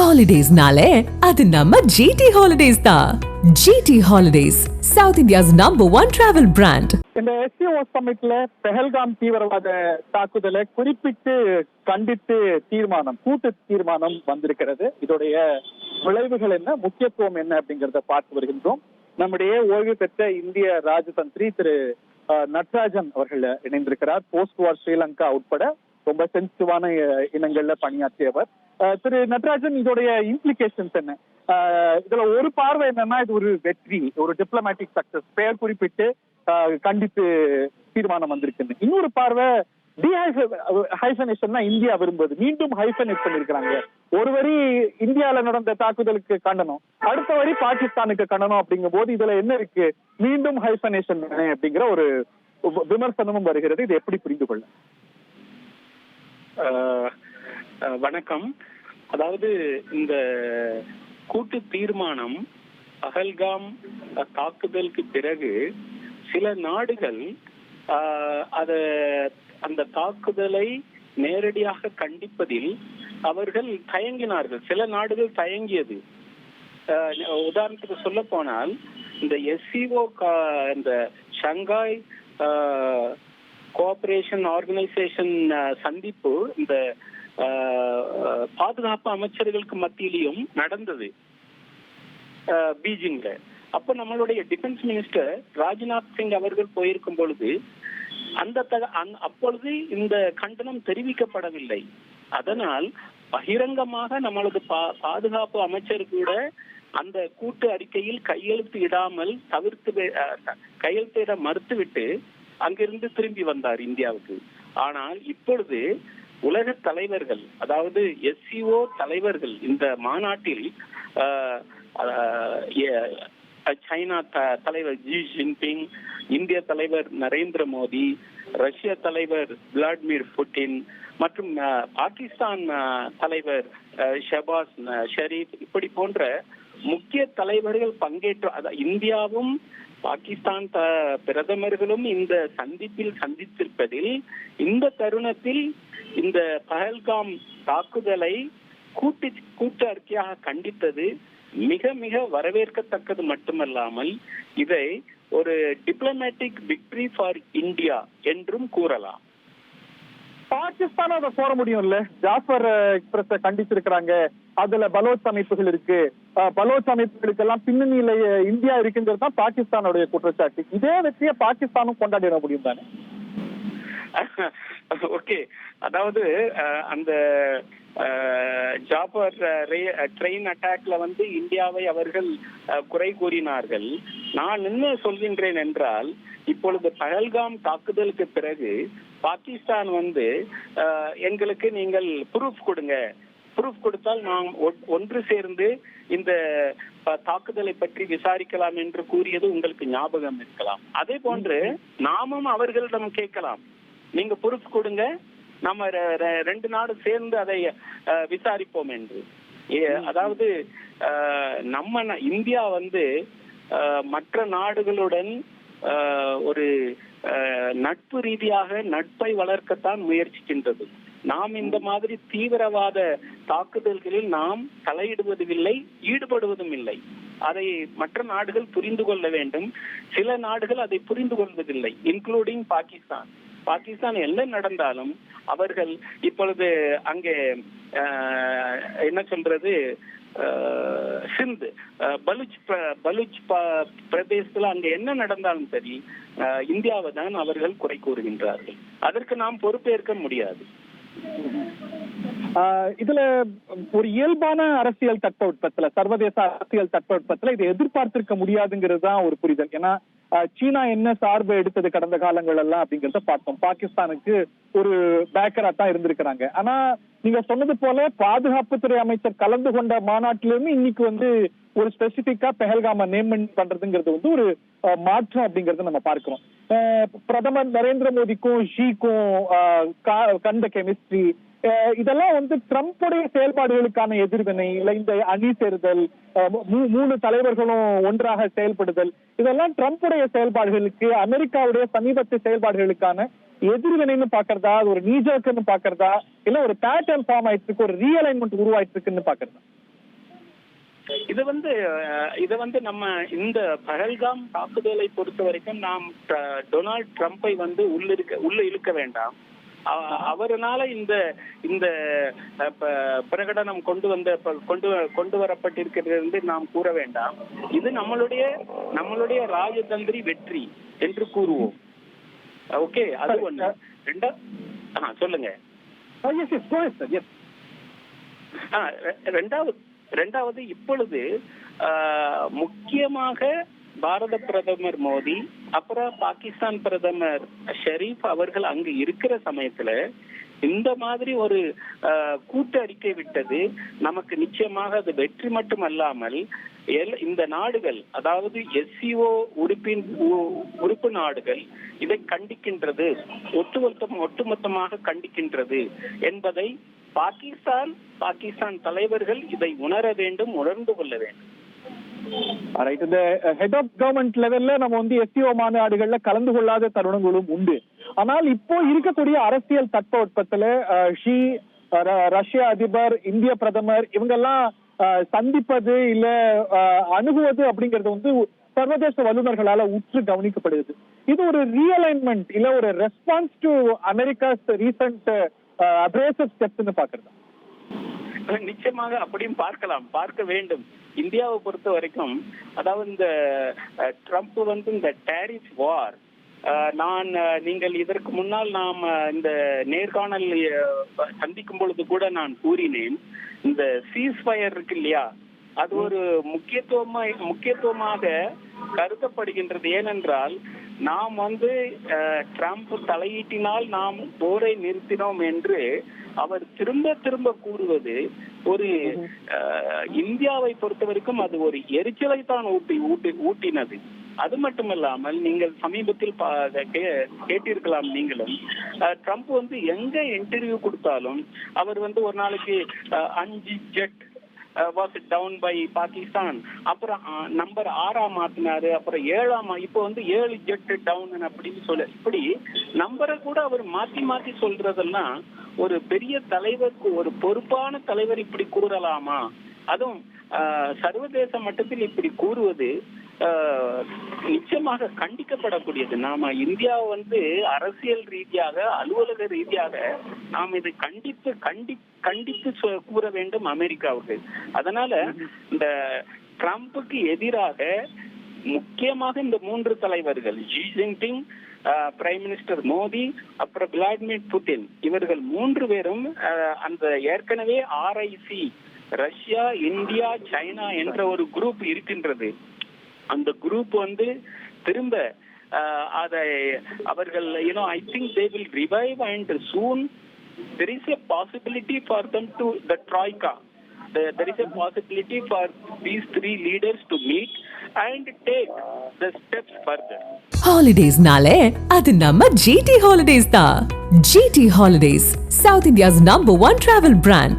ஹாலிடேஸ்னாலே அது நம்ம ஜிடி ஹாலிடேஸ் தான். GT Holidays, south India's #1 travel brand. இந்த SCO சமிட்ல பெஹல்காம் தீவிரவாத தாக்குதலை குறிப்பிட்டு கண்டித்து கூட்டு தீர்மானம் வந்திருக்கிறது. இதோடைய விளைவுகள் என்ன, முக்கியத்துவம் என்ன அப்படிங்கறத பார்த்து வருகின்றோம். நம்முடைய ஓய்வு பெற்ற இந்திய ராஜதந்திரி திரு நட்ராஜன் அவர்கள் இணைந்திருக்கிறார். போஸ்ட் வார் ஸ்ரீலங்கா உட்பட ரொம்ப சென்சிட்டிவான இனங்கள்ல பணியாற்றியவர். திரு நட்ராஜன், இதோடைய இம்ப்ளிகேஷன்ஸ் என்ன? இதுல ஒரு பார்வை என்னன்னா, இது ஒரு வெற்றி, ஒரு டிப்ளமேட்டிக் சக்சஸ், பெயர் குறிப்பிட்டு கண்டித்து தீர்மானம் வந்திருக்கு. இன்னொரு பார்வை ஹைஃபனேஷன் இந்தியா விரும்புவது, மீண்டும் ஹைஃபனேட் பண்ணிருக்கிறாங்க. ஒரு வரி இந்தியால நடந்த தாக்குதலுக்கு கண்டனம், அடுத்த வரி பாகிஸ்தானுக்கு கண்டனம். அப்படிங்கும் போது இதுல என்ன இருக்கு, மீண்டும் ஹைஃபனேஷன் அப்படிங்கிற ஒரு விமர்சனமும் வருகிறது. இது எப்படி புரிந்து கொள்ள? வணக்கம். அதாவது இந்த கூட்டு தீர்மானம் பஹல்காம் தாக்குதலுக்கு பிறகு சில நாடுகள் அந்த தாக்குதலை நேரடியாக கண்டிப்பதில் அவர்கள் தயங்கினார்கள். சில நாடுகள் தயங்கியது. உதாரணத்துக்கு சொல்ல போனால் இந்த SCO, இந்த ஷங்காய் கோஆபரேஷன் ஆர்கனைசேஷன் சந்திப்பு இந்த பாதுகாப்பு அமைச்சர்களுக்கு மத்தியிலையும் நடந்தது பீஜிங்ல. அப்ப நம்மளுடைய டிஃபென்ஸ் மினிஸ்டர் ராஜ்நாத் சிங் அவர்கள் போயிருக்கும் பொழுது அப்பொழுது இந்த கண்டனம் தெரிவிக்கப்படவில்லை. அதனால் பகிரங்கமாக நம்மளது பாதுகாப்பு அமைச்சர் கூட அந்த கூட்டு அறிக்கையில் கையெழுத்திட மறுத்துவிட்டு அங்கிருந்து திரும்பி வந்தார் இந்தியாவுக்கு. ஆனால் இப்பொழுது உலக தலைவர்கள், அதாவது SCO தலைவர்கள் இந்த மாநாட்டில் சைனா தலைவர் ஜி ஜின்பிங், இந்திய தலைவர் நரேந்திர மோடி, ரஷ்ய தலைவர் விளாடிமிர் புட்டின் மற்றும் பாகிஸ்தான் தலைவர் ஷபாஸ் ஷரீப், இப்படி போன்ற முக்கிய தலைவர்கள் பங்கேற்று, இந்தியாவும் பாகிஸ்தான் பிரதமர்களும் இந்த சந்திப்பில் சந்தித்திருப்பதில், இந்த தருணத்தில் இந்த பஹல்காம் தாக்குதலை கூட்டு அறிக்கையாக கண்டித்தது மிக மிக வரவேற்கத்தக்கது மட்டுமல்லாமல் இதை ஒரு டிப்ளமேட்டிக் விக்டரி ஃபார் இந்தியா என்றும் கூறலாம். பாகிஸ்தானும் அதை கோர முடியும்ல. ஜாஃபர் எக்ஸ்பிரஸை கண்டிச்சிருக்கிறாங்க. அதுல பலோச் அமைப்புகள் இருக்கு. பலோச் அமைப்புகளுக்கு எல்லாம் பின்னணியில இந்தியா இருக்குங்கிறது தான் பாகிஸ்தானுடைய குற்றச்சாட்டு. இதே வெற்றியை பாகிஸ்தானும் கொண்டாடிட முடியும் தானே? ஓகே, அதாவது அந்த ஜாஃபர் ட்ரெயின் அட்டாக்ல இந்தியாவை அவர்கள் குறை கூறினார்கள். நான் என்ன சொல்கின்றேன் என்றால், இப்பொழுது பஹல்காம் தாக்குதலுக்கு பிறகு பாகிஸ்தான் எங்களுக்கு நீங்கள் ப்ரூஃப் கொடுங்க, ப்ரூஃப் கொடுத்தால் நாம் ஒன்று சேர்ந்து இந்த தாக்குதலை பற்றி விசாரிக்கலாம் என்று கூறியது உங்களுக்கு ஞாபகம் இருக்கலாம். அதே போன்று நாமும் அவர்களிடம் கேட்கலாம், நீங்க ப்ரூஃப் கொடுங்க, நம்ம ரெண்டு நாடு சேர்ந்து அதை விசாரிப்போம் என்று. அதாவது நம்ம இந்தியா மற்ற நாடுகளுடன் ஒரு நட்பு ரீதியாக நட்பை வளர்க்கத்தான் முயற்சிக்கின்றது. நாம் இந்த மாதிரி தீவிரவாத தாக்குதல்களில் நாம் தலையிடுவதும் ஈடுபடுவதும் இல்லை. அதை மற்ற நாடுகள் புரிந்து கொள்ள வேண்டும். சில நாடுகள் அதை புரிந்து கொள்வதில்லை, இன்க்ளூடிங் பாகிஸ்தான். பாகிஸ்தான் என்ன நடந்தாலும் அவர்கள் இப்பொழுது அங்கே என்ன சொல்றது, சிந்து பலுச் பிரதேசத்துல அங்க என்ன நடந்தாலும் சரி, இந்தியாவை தான் அவர்கள் குறை கூறுகின்றார்கள். அதற்கு நாம் பொறுப்பேற்க முடியாது. இதுல ஒரு இயல்பான அரசியல் தட்பவெட்பத்துல, சர்வதேச அரசியல் தட்பவெட்பத்துல இதை எதிர்பார்த்திருக்க முடியாதுங்கிறது தான் ஒரு புரிதல். ஏன்னா சீனா என்ன சார்பு எடுத்தது கடந்த காலங்கள் எல்லாம் அப்படிங்கறத பார்த்தோம். பாகிஸ்தானுக்கு ஒரு பேக்கரா தான் இருந்திருக்கிறாங்க. ஆனா நீங்க சொன்னது போல பாதுகாப்புத்துறை அமைச்சர் கலந்து கொண்ட மாநாட்டிலிருந்து இன்னைக்கு ஒரு ஸ்பெசிபிக்கா பெஹல்காம நேம் பண்றதுங்கிறது ஒரு மாற்றம் அப்படிங்கறத நம்ம பார்க்கிறோம். பிரதமர் நரேந்திர மோடிக்கும் ஷீக்கும் கண்ட கெமிஸ்ட்ரி, இதெல்லாம் ட்ரம்புடைய செயல்பாடுகளுக்கான எதிர்வினை, இல்ல இந்த அணி சேருதல், மூணு தலைவர்களும் ஒன்றாக செயல்படுதல், இதெல்லாம் ட்ரம்புடைய செயல்பாடுகளுக்கு, அமெரிக்காவுடைய சமீபத்திய செயல்பாடுகளுக்கான எதிர்வினைன்னு பாக்குறதா, ஒரு நீஜர்க்குன்னு பாக்குறதா, இல்ல ஒரு பேட்டர்ன் ஃபார்ம் ஆயிட்டு இருக்கு, ஒரு ரீஅலைன்மெண்ட் உருவாயிட்டு இருக்குன்னு பாக்குறதா? இது வந்து நம்ம இந்த பஹல்காம் தாக்குதலை பொறுத்த வரைக்கும் நாம் டொனால்ட் ட்ரம்பை வந்து உள்ள இழுக்க வேண்டாம். அவர்னால இந்த பிரகடனம் கொண்டு வரப்பட்டிருக்கிறது என்று நாம் கூற வேண்டாம். இது நம்மளுடைய ராஜதந்திரி வெற்றி என்று கூறுவோம். ஓகே, அது ஒண்ணு. சொல்லுங்க. ரெண்டாவது இப்பொழுது முக்கியமாக பாரத பிரதமர் மோடி அப்புறம் பாகிஸ்தான் பிரதமர் ஷெரீப் அவர்கள் அங்கு இருக்கிற சமயத்துல இந்த மாதிரி ஒரு கூட்டு அறிக்கை விட்டது நமக்கு நிச்சயமாக அது வெற்றி மட்டுமல்லாமல் இந்த நாடுகள், அதாவது SCO உறுப்பு நாடுகள் இதை கண்டிக்கின்றது, ஒட்டுமொத்தமாக கண்டிக்கின்றது என்பதை பாகிஸ்தான் தலைவர்கள் இதை உணர வேண்டும், உணர்ந்து கொள்ள வேண்டும். இந்த ஹெட் ஆஃப் கவர்மெண்ட் லெவல்ல நம்ம வந்து SCO மாநாடுகள்ல கலந்து கொள்ளாத தருணங்களும் உண்டு. ஆனால் இப்போ இருக்கக்கூடிய அரசியல் தட்பவெப்பத்துல ரஷ்ய அதிபர், இந்திய பிரதமர் இவங்கெல்லாம் சந்திப்பது இல்ல அணுகுவது அப்படிங்கிறது வந்து சர்வதேச வல்லுநர்களால உற்று கவனிக்கப்படுது. இது ஒரு ரீஅலைன்மெண்ட் இல்ல ஒரு response to America's recent aggressive ஸ்டெப்ஸ்னு பாக்குறதா? நிச்சயமாக அப்படியும் பார்க்க வேண்டும். இந்தியாவை பொறுத்த வரைக்கும், அதாவது இந்த ட்ரம்ப் வந்து இந்த டேரிஃப் வார், நீங்கள் இதற்கு முன்னால் நாம் இந்த நேர்காணல் சந்திக்கும் பொழுது கூட நான் கூறினேன், இந்த சீஸ்ஃபயர் இருக்கு இல்லையா, அது ஒரு முக்கியத்துவமாக கருதப்படுகின்றது. ஏனென்றால் நாம் வந்து ட்ரம்ப் தலையீட்டினால் நாம் போரை நிறுத்தினோம் என்று அவர் திரும்ப கூறுவது ஒரு இந்தியாவை பொறுத்த வரைக்கும் அது ஒரு எரிச்சலை தான் ஊட்டினது. அது மட்டுமல்லாமல் நீங்கள் சமீபத்தில் கேட்டிருக்கலாம் நீங்களும், ட்ரம்ப் வந்து எங்க இன்டர்வியூ கொடுத்தாலும் அவர் வந்து ஒரு நாளைக்கு 5 jet was down by Pakistan, அப்புறம் நம்பர் 6 மாத்தினாரு, அப்புறம் 7 இப்போ வந்து 7 ஜெட் டவுன் அப்படின்னு சொல்ல, இப்படி நம்பரை கூட அவர் மாத்தி சொல்றதெல்லாம் ஒரு பெரிய தலைவருக்கு, ஒரு பொறுப்பான தலைவர் இப்படி கூறலாமா? அதுவும் சர்வதேச மட்டத்தில் இப்படி கூறுவது நிச்சயமாக கண்டிக்கப்படக்கூடியது. நாம இந்தியா வந்து அரசியல் ரீதியாக, அலுவலக ரீதியாக நாம் இதை கண்டித்து கூற வேண்டும் அமெரிக்காவுக்கு. அதனால இந்த ட்ரம்புக்கு எதிராக முக்கியமாக இந்த 3 தலைவர்கள், Xi Jinping, prime minister Modi, அப்புறம் விளாடிமிர் புட்டின், இவர்கள் 3 பேரும் அந்த ஏற்கனவே RIC, ரஷ்யா, இந்தியா, சைனா என்ற ஒரு குரூப் இருக்கின்றது. அந்த குரூப் வந்து திரும்ப அதை அவர்கள் I think they will revive, and soon there is a possibility for them to the troika. There is a possibility for these 3 leaders to meet and take the steps further. Holidays nale adu namma GT Holidays da. GT Holidays, South India's #1 travel brand.